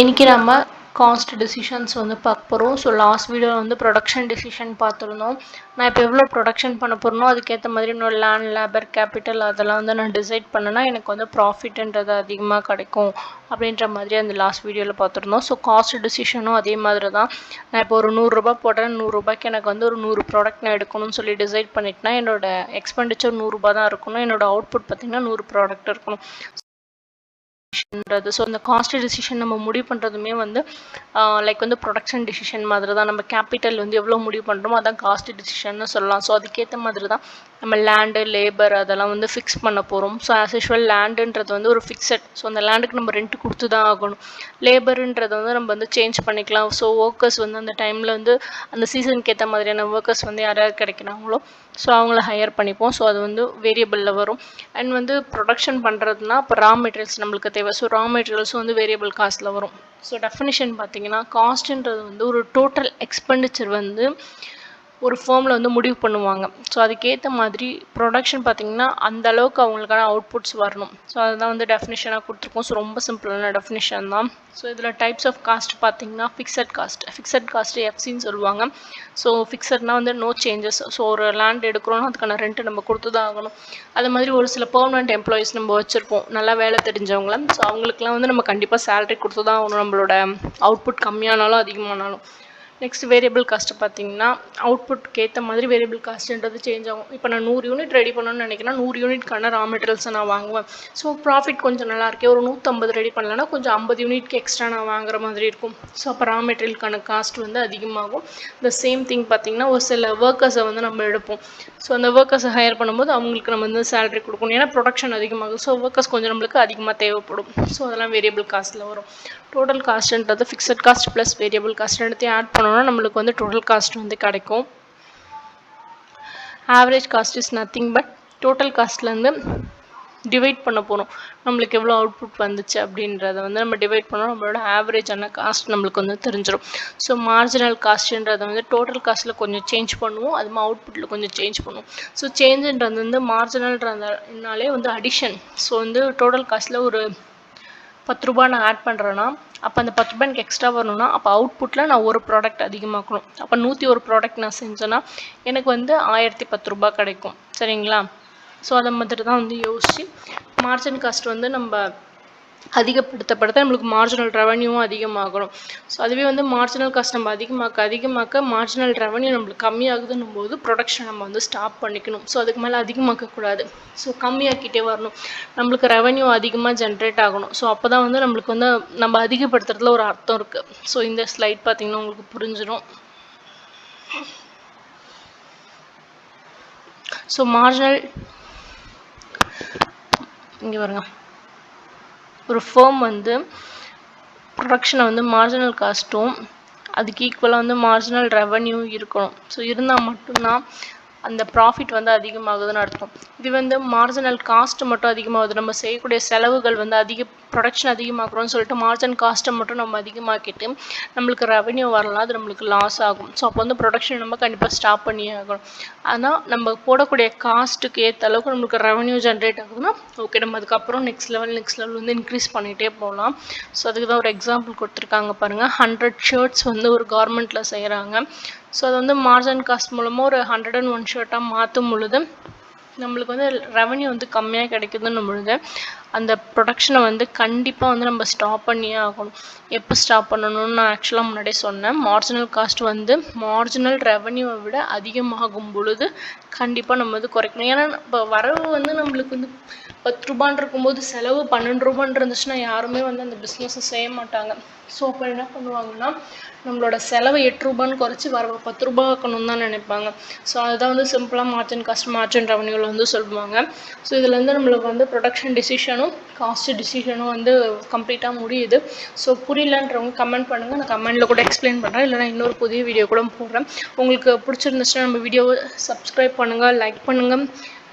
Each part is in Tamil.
இன்றைக்கி நம்ம காஸ்ட் டெசிஷன்ஸ் வந்து பார்க்க போகிறோம். ஸோ லாஸ்ட் வீடியோவில் வந்து ப்ரொடக்ஷன் டெசிஷன் பார்த்துருந்தோம். நான் இப்போ எவ்வளோ ப்ரொடக்ஷன் பண்ண போகிறனோ அதுக்கேற்ற மாதிரி என்னோட லேண்ட், லேபர், கேபிட்டல் அதெல்லாம் வந்து நான் டிசைட் பண்ணேன்னா எனக்கு வந்து ப்ராஃபிட்ன்றது அதிகமாக கிடைக்கும் அப்படின்ற மாதிரி அந்த லாஸ்ட் வீடியோவில் பார்த்துருந்தோம். ஸோ காஸ்ட் டெசிஷனும் அதே மாதிரி தான். நான் இப்போ ஒரு 100 ரூபாய் போடுறேன், 100 ரூபாய்க்கு எனக்கு வந்து ஒரு 100 ப்ராடக்ட் நான் எடுக்கணும்னு சொல்லி டிசைட் பண்ணிட்டேன்னா என்னோட எக்ஸ்பெண்டிச்சர் 100 ரூபாய் தான் இருக்கணும். என்னோட அவுட்புட் பார்த்திங்கன்னா 100 ப்ராடக்ட் இருக்கணும். ஸோ இந்த காஸ்ட் டெசிஷன் நம்ம முடிவு பண்ணுறதுமே வந்து லைக் வந்து ப்ரொடக்ஷன் டெசிஷன் மாதிரி தான். நம்ம கேபிட்டல் வந்து எவ்வளோ முடிவு பண்ணுறோமோ அதான் காஸ்ட் டெசிஷன்னு சொல்லலாம். ஸோ அதுக்கேற்ற மாதிரி தான் நம்ம லேண்டு, லேபர் அதெல்லாம் வந்து ஃபிக்ஸ் பண்ண போகிறோம். ஸோ ஆஸ் யூஷுவல் லேண்டுன்றது வந்து ஒரு ஃபிக்ஸட். ஸோ அந்த லேண்டுக்கு நம்ம ரெண்ட் கொடுத்து தான் ஆகணும். லேபருன்றது வந்து நம்ம வந்து சேஞ்ச் பண்ணிக்கலாம். ஸோ ஒர்க்கர்ஸ் வந்து அந்த டைமில் வந்து அந்த சீசனுக்கு ஏற்ற மாதிரியான ஒர்க்கர்ஸ் வந்து யார் யார் கிடைக்கிறாங்களோ ஸோ அவங்கள ஹையர் பண்ணிப்போம். ஸோ அது வந்து வேரியபிளில் வரும். அண்ட் வந்து ப்ரொடக்ஷன் பண்ணுறதுனா இப்போ ரா மெட்டீரியல்ஸ் நம்மளுக்கு தேவை. ஸோ ரா மெட்டீரியல்ஸும் வந்து வேரியபிள் காஸ்ட்டில் வரும். ஸோ டெஃபினிஷன் பார்த்தீங்கன்னா காஸ்ட்டுன்றது வந்து ஒரு டோட்டல் எக்ஸ்பெண்டிச்சர் வந்து ஒரு ஃபார்மில் வந்து முடிவு பண்ணுவாங்க. ஸோ அதுக்கேற்ற மாதிரி ப்ரொடக்ஷன் பார்த்திங்கன்னா அந்த அளவுக்கு அவங்களுக்கான அவுட்புட்ஸ் வரணும். ஸோ அதுதான் வந்து டெஃபினிஷனாக கொடுத்துருக்கோம். ஸோ ரொம்ப சிம்பிளான டெஃபினிஷன் தான். ஸோ இதில் டைப்ஸ் ஆஃப் காஸ்ட் பார்த்திங்கன்னா ஃபிக்ஸட் காஸ்ட்டு எஃப்சின்னு சொல்லுவாங்க. ஸோ ஃபிக்ஸட்னா வந்து நோ சேஞ்சஸ். ஸோ ஒரு லேண்ட் எடுக்கிறோன்னா அதுக்கான ரெண்ட்டு நம்ம கொடுத்து தான் ஆகணும். அது மாதிரி ஒரு சில பெர்மனன்ட் எம்ப்ளாயீஸ் நம்ம வச்சுருப்போம், நல்லா வேலை தெரிஞ்சவங்கள. ஸோ அவங்களுக்குலாம் வந்து நம்ம கண்டிப்பாக சேலரி கொடுத்து தான் ஆகணும், நம்மளோட அவுட்புட் கம்மியானாலும் அதிகமானாலும். நெக்ஸ்ட் வேரியபிள் காஸ்ட்டு பார்த்திங்கன்னா அவுட்புட்க்கு ஏற்ற மாதிரி வேரியபிள் காஸ்ட்டுன்றது சேஞ்ச் ஆகும். இப்போ நான் 100 யூனிட் ரெடி பண்ணணும்னு நினைக்கிறேன், 100 யூனிட்கான ரா மெட்டீரியல்ஸை நான் வாங்குவேன். ஸோ ப்ராஃபிட் கொஞ்சம் நல்லா இருக்கே, ஒரு 150 ரெடி பண்ணலன்னா கொஞ்சம் 50 யூனிட்க்கு எக்ஸ்ட்ரா நான் வாங்குற மாதிரி இருக்கும். ஸோ அப்போ ரா மெட்டீரியலுக்கான காஸ்ட் வந்து அதிகமாகும். இந்த சேம் திங் பார்த்திங்கன்னா ஒரு சில ஒர்க்கர்ஸை வந்து நம்ம எடுப்போம். ஸோ அந்த ஒர்க்கர்ஸை ஹையர் பண்ணும்போது அவங்களுக்கு நம்ம வந்து சேலரி கொடுக்கணும். ஏன்னா ப்ரொடக்ஷன் அதிகமாகும். ஸோ ஒர்க்கர்ஸ் கொஞ்சம் நம்மளுக்கு அதிகமாக தேவைப்படும். ஸோ அதெல்லாம் வேரியபிள் காஸ்ட்டில் வரும். டோட்டல் காஸ்ட்டுன்றது fixed cost plus variable cost எடுத்து ஆட் பண்ணோன்னா நம்மளுக்கு வந்து டோட்டல் காஸ்ட் வந்து கிடைக்கும். Average cost is nothing but total காஸ்ட்லேருந்து டிவைட் பண்ண போகிறோம். நம்மளுக்கு எவ்வளோ அவுட்புட் வந்துச்சு அப்படின்றத வந்து நம்ம டிவைட் பண்ணோம், நம்மளோட ஆவரேஜான காஸ்ட் நம்மளுக்கு வந்து தெரிஞ்சிடும். ஸோ மார்ஜினல் காஸ்ட்டுன்றதை வந்து டோட்டல் காஸ்ட்டில் கொஞ்சம் சேஞ்ச் பண்ணுவோம், அதுமாதிரி அவுட்புட்டில் கொஞ்சம் சேஞ்ச் பண்ணுவோம். ஸோ சேஞ்சுன்றது வந்து மார்ஜினல்ன்றதுனாலே வந்து அடிஷன். ஸோ வந்து டோட்டல் காஸ்ட்டில் ஒரு 10 ரூபா நான் ஆட் பண்ணுறேன்னா அப்போ அந்த 10 ரூபா எனக்கு எக்ஸ்ட்ரா வரணும்னா அப்போ அவுட்புட்டில் நான் ஒரு ப்ராடக்ட் அதிகமாக்கணும். அப்போ 101 ப்ராடக்ட் நான் செஞ்சேன்னா எனக்கு வந்து 1010 ரூபா கிடைக்கும். சரிங்களா? ஸோ அதை மாதிரி தான் வந்து யோசித்து மார்ஜின் காஸ்ட் வந்து நம்ம அதிகப்படுத்த நம்மளுக்கு மார்ஜினல் ரெவன்யூவும் அதிகமாகணும். ஸோ அதுவே வந்து மார்ஜினல் காஸ்ட் நம்ம அதிகமாக்க மார்ஜினல் ரெவன்யூ நம்மளுக்கு கம்மியாகுதுன்னும் போது ப்ரொடக்ஷன் நம்ம வந்து ஸ்டாப் பண்ணிக்கணும். ஸோ அதுக்கு மேலே அதிகமாக்கக்கூடாது. ஸோ கம்மியாக்கிட்டே வரணும். நம்மளுக்கு ரெவன்யூ அதிகமாக ஜென்ரேட் ஆகணும். ஸோ அப்போ தான் வந்து நம்மளுக்கு வந்து நம்ம அதிகப்படுத்துறதுல ஒரு அர்த்தம் இருக்குது. ஸோ இந்த ஸ்லைட் பார்த்திங்கன்னா உங்களுக்கு புரிஞ்சிடும். ஸோ மார்ஜினல் இங்கே பாருங்க, ஒரு ஃபேம் வந்து ப்ரொடக்ஷனை வந்து மார்ஜினல் காஸ்ட்டும் அதுக்கு ஈக்குவலாக வந்து மார்ஜினல் ரெவன்யூ இருக்கணும். ஸோ இருந்தால் மட்டும்தான் அந்த ப்ராஃபிட் வந்து அதிகமாகுதுன்னு அர்த்தம். இது வந்து மார்ஜினல் காஸ்ட்டு மட்டும் அதிகமாகுது, நம்ம செய்யக்கூடிய செலவுகள் வந்து ப்ரொடக்ஷன் அதிகமாக்குறோம்னு சொல்லிட்டு மார்ஜினல் காஸ்ட்டை மட்டும் நம்ம அதிகமாக்கிட்டு நம்மளுக்கு ரெவன்யூ வரலாம், அது நம்மளுக்கு லாஸ் ஆகும். ஸோ அப்போ வந்து ப்ரொடக்ஷன் நம்ம கண்டிப்பாக ஸ்டாப் பண்ணியே ஆகணும். ஆனால் நம்ம போடக்கூடிய காஸ்ட்டுக்கு ஏற்ற அளவுக்கு நம்மளுக்கு ரெவன்யூ ஜென்ரேட் ஆகுதுன்னா ஓகே, நம்ம அதுக்கப்புறம் நெக்ஸ்ட் லெவல் வந்து இன்க்ரீஸ் பண்ணிகிட்டே போகலாம். ஸோ அதுக்கு தான் ஒரு எக்ஸாம்பிள் கொடுத்துருக்காங்க பாருங்கள். 100 ஷர்ட்ஸ் வந்து ஒரு கார்மெண்ட்டில் செய்கிறாங்க. ஸோ அது வந்து மார்ஜினல் காஸ்ட் மூலமாக ஒரு 101 ஷர்ட்டாக மாற்றும் பொழுது நம்மளுக்கு வந்து ரெவன்யூ வந்து கம்மியாக கிடைக்குதுன்னு பொழுது அந்த ப்ரொடக்ஷனை வந்து கண்டிப்பாக வந்து நம்ம ஸ்டாப் பண்ணியே ஆகணும். எப்போ ஸ்டாப் பண்ணணும்னு நான் ஆக்சுவலாக முன்னாடியே சொன்னேன். மார்ஜினல் காஸ்ட் வந்து மார்ஜினல் ரெவன்யூவை விட அதிகமாகும் பொழுது கண்டிப்பாக நம்ம வந்து குறைக்கணும். ஏன்னா இப்போ வரவு வந்து நம்மளுக்கு வந்து 10 ரூபான்னு இருக்கும்போது செலவு 12 ரூபான்னு இருந்துச்சுன்னா யாருமே வந்து அந்த பிஸ்னஸை செய்ய மாட்டாங்க. ஸோ அப்போ என்ன பண்ணுவாங்கன்னா நம்மளோட செலவை 8 ரூபான்னு குறைச்சி வரவு 10 ரூபா ஆக்கணும்னு தான் நினைப்பாங்க. ஸோ அதுதான் வந்து சிம்பிளாக மார்ஜின் காஸ்ட் மார்ஜின் ரெவன்யூவில் வந்து சொல்லுவாங்க. ஸோ இதுலேருந்து நம்மளுக்கு வந்து ப்ரொடக்ஷன் டிசிஷனும் காஸ்ட் டிசிஷனும் வந்து கம்ப்ளீட்டாக முடியுது. ஸோ புரியலன்றவங்க கமெண்ட் பண்ணுங்கள், நான் கமெண்ட்டில் கூட எக்ஸ்பிளைன் பண்ணுறேன், இல்லைனா இன்னொரு புதிய வீடியோ கூட போடுறேன். உங்களுக்கு பிடிச்சிருந்துச்சுன்னா நம்ம வீடியோவை சப்ஸ்கிரைப் பண்ணுங்கள், லைக் பண்ணுங்கள்,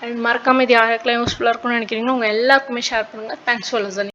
அண்ட் மறக்காமல் இது யாருக்கெல்லாம் யூஸ்ஃபுல்லாக இருக்கும்னு நினைக்கிறீங்களோ உங்கள் எல்லாருக்குமே ஷேர் பண்ணுங்கள். Thanks for listening.